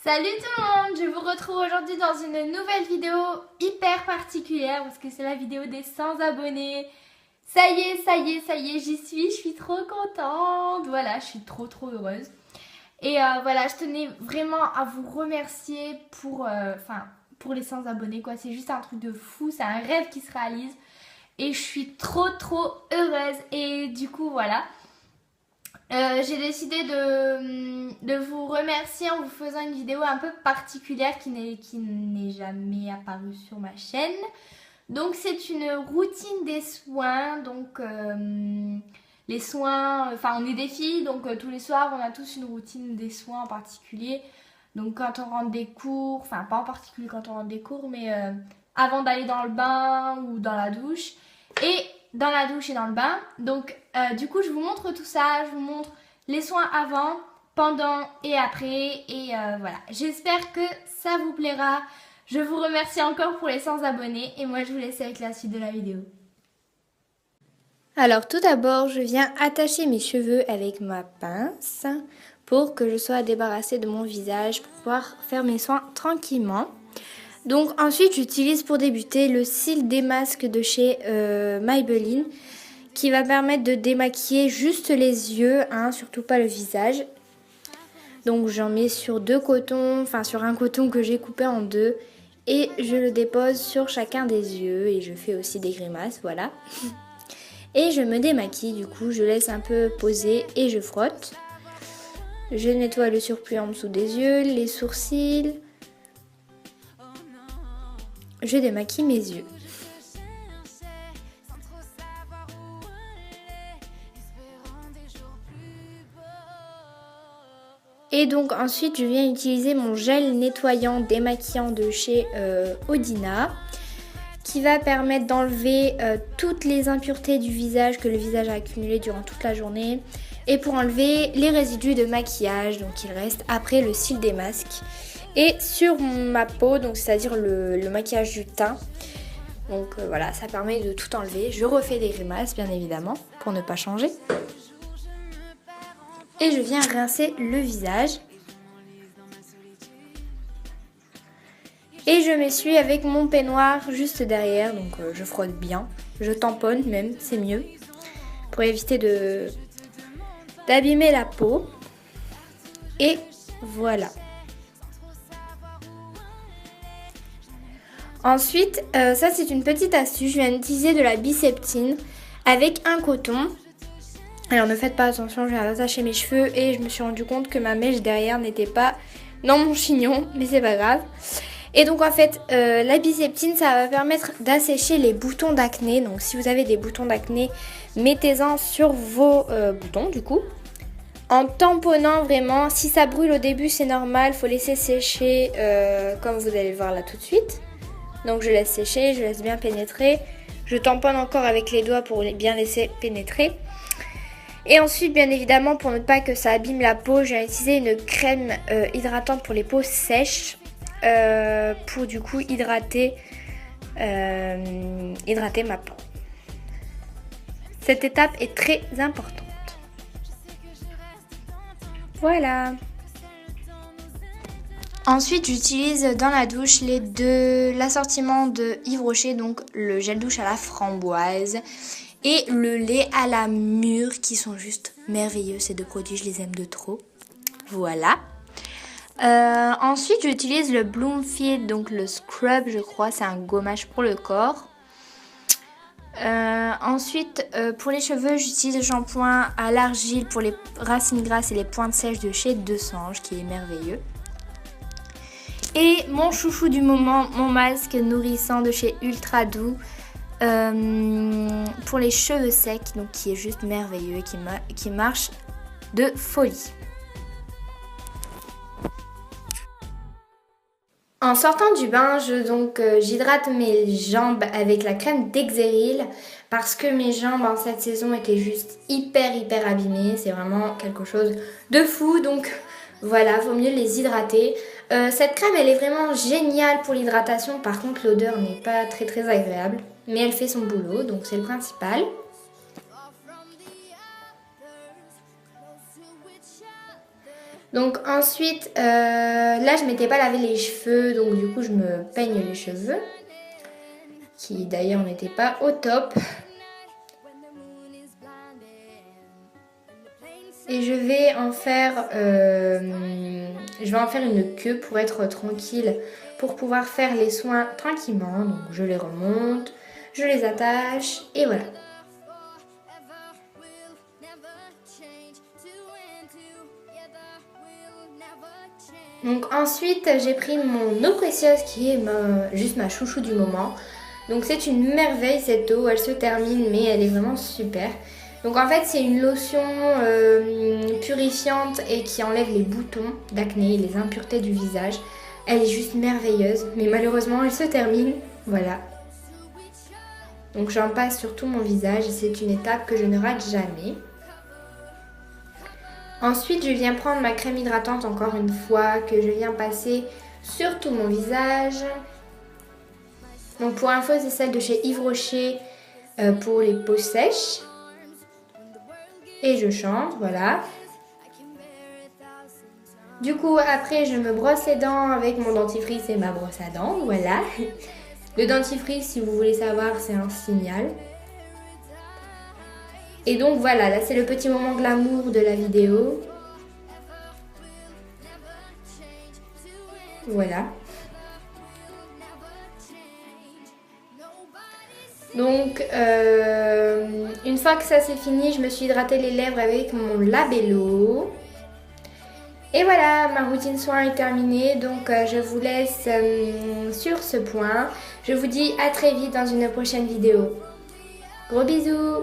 Salut tout le monde, je vous retrouve aujourd'hui dans une nouvelle vidéo hyper particulière parce que c'est la vidéo des 100 abonnés. Ça y est, j'y suis, je suis trop contente. Voilà, je suis trop heureuse. Et voilà, je tenais vraiment à vous remercier pour les 100 abonnés quoi. C'est juste un truc de fou, c'est un rêve qui se réalise. Et je suis trop heureuse et du coup voilà. J'ai décidé de vous remercier en vous faisant une vidéo un peu particulière qui n'est jamais apparue sur ma chaîne. Donc c'est une routine des soins, donc les soins, enfin on est des filles, donc tous les soirs on a tous une routine des soins en particulier. Donc quand on rentre des cours, enfin pas en particulier quand on rentre des cours, mais avant d'aller dans le bain ou dans la douche. Et dans la douche et dans le bain. Donc du coup je vous montre tout ça, je vous montre les soins avant, pendant et après. Et voilà, j'espère que ça vous plaira. Je vous remercie encore pour les 100 abonnés et moi je vous laisse avec la suite de la vidéo. Alors tout d'abord je viens attacher mes cheveux avec ma pince pour que je sois débarrassée de mon visage pour pouvoir faire mes soins tranquillement. Donc ensuite j'utilise pour débuter le cils démasque de chez Maybelline qui va permettre de démaquiller juste les yeux, hein, surtout pas le visage. Donc j'en mets sur deux cotons, enfin sur un coton que j'ai coupé en deux et je le dépose sur chacun des yeux et je fais aussi des grimaces, voilà. Et je me démaquille, du coup je laisse un peu poser et je frotte. Je nettoie le surplus en dessous des yeux, les sourcils. Je démaquille mes yeux. Et donc ensuite je viens utiliser mon gel nettoyant démaquillant de chez Odina qui va permettre d'enlever toutes les impuretés du visage que le visage a accumulées durant toute la journée et pour enlever les résidus de maquillage donc il reste après le cils démasque. Et sur ma peau, donc c'est-à-dire le maquillage du teint. Donc voilà, ça permet de tout enlever. Je refais des grimaces bien évidemment pour ne pas changer. Et je viens rincer le visage. Et je m'essuie avec mon peignoir juste derrière. Donc je frotte bien. Je tamponne même, c'est mieux. Pour éviter d'abîmer la peau. Et voilà. Ensuite, ça c'est une petite astuce, je viens d'utiliser de la Biceptine avec un coton. Alors ne faites pas attention, je viens d'attacher mes cheveux et je me suis rendu compte que ma mèche derrière n'était pas dans mon chignon, mais c'est pas grave. Et donc en fait, la Biceptine ça va permettre d'assécher les boutons d'acné. Donc si vous avez des boutons d'acné, mettez-en sur vos boutons du coup. En tamponnant vraiment, si ça brûle au début c'est normal, il faut laisser sécher comme vous allez le voir là tout de suite. Donc je laisse sécher, je laisse bien pénétrer. Je tamponne encore avec les doigts pour bien laisser pénétrer. Et ensuite, bien évidemment, pour ne pas que ça abîme la peau, j'ai utilisé une crème hydratante pour les peaux sèches. Pour du coup hydrater ma peau. Cette étape est très importante. Voilà. Ensuite, j'utilise dans la douche l'assortiment de Yves Rocher, donc le gel douche à la framboise et le lait à la mûre qui sont juste merveilleux. Ces deux produits, je les aime de trop. Voilà. Ensuite, j'utilise le Bloomfield, donc le scrub, je crois, c'est un gommage pour le corps. Ensuite, pour les cheveux, j'utilise le shampoing à l'argile pour les racines grasses et les pointes sèches de chez Desange, qui est merveilleux. Et mon chouchou du moment, mon masque nourrissant de chez Ultra Doux pour les cheveux secs, donc qui est juste merveilleux et qui marche de folie. En sortant du bain, j'hydrate mes jambes avec la crème d'Exeril parce que mes jambes en cette saison étaient juste hyper abîmées. C'est vraiment quelque chose de fou, donc voilà, vaut mieux les hydrater. Cette crème, elle est vraiment géniale pour l'hydratation. Par contre, l'odeur n'est pas très agréable, mais elle fait son boulot, donc c'est le principal. Donc ensuite, là je m'étais pas lavé les cheveux, donc du coup je me peigne les cheveux, qui d'ailleurs n'étaient pas au top. Et je vais en faire une queue pour être tranquille, pour pouvoir faire les soins tranquillement. Donc je les remonte, je les attache et voilà. Donc ensuite j'ai pris mon eau précieuse qui est juste ma chouchou du moment. Donc c'est une merveille cette eau, elle se termine mais elle est vraiment super. Donc en fait c'est une lotion purifiante et qui enlève les boutons d'acné, les impuretés du visage. Elle est juste merveilleuse mais malheureusement elle se termine, voilà. Donc j'en passe sur tout mon visage et c'est une étape que je ne rate jamais. Ensuite, je viens prendre ma crème hydratante encore une fois que je viens passer sur tout mon visage. Donc pour info, c'est celle de chez Yves Rocher pour les peaux sèches. Et je change, voilà. Du coup, après, je me brosse les dents avec mon dentifrice et ma brosse à dents, voilà. Le dentifrice, si vous voulez savoir, c'est un signal. Et donc voilà, là c'est le petit moment glamour de la vidéo. Voilà. Donc une fois que ça c'est fini, je me suis hydratée les lèvres avec mon Labello. Et voilà, ma routine soin est terminée, donc je vous laisse sur ce point. Je vous dis à très vite dans une prochaine vidéo. Gros bisous!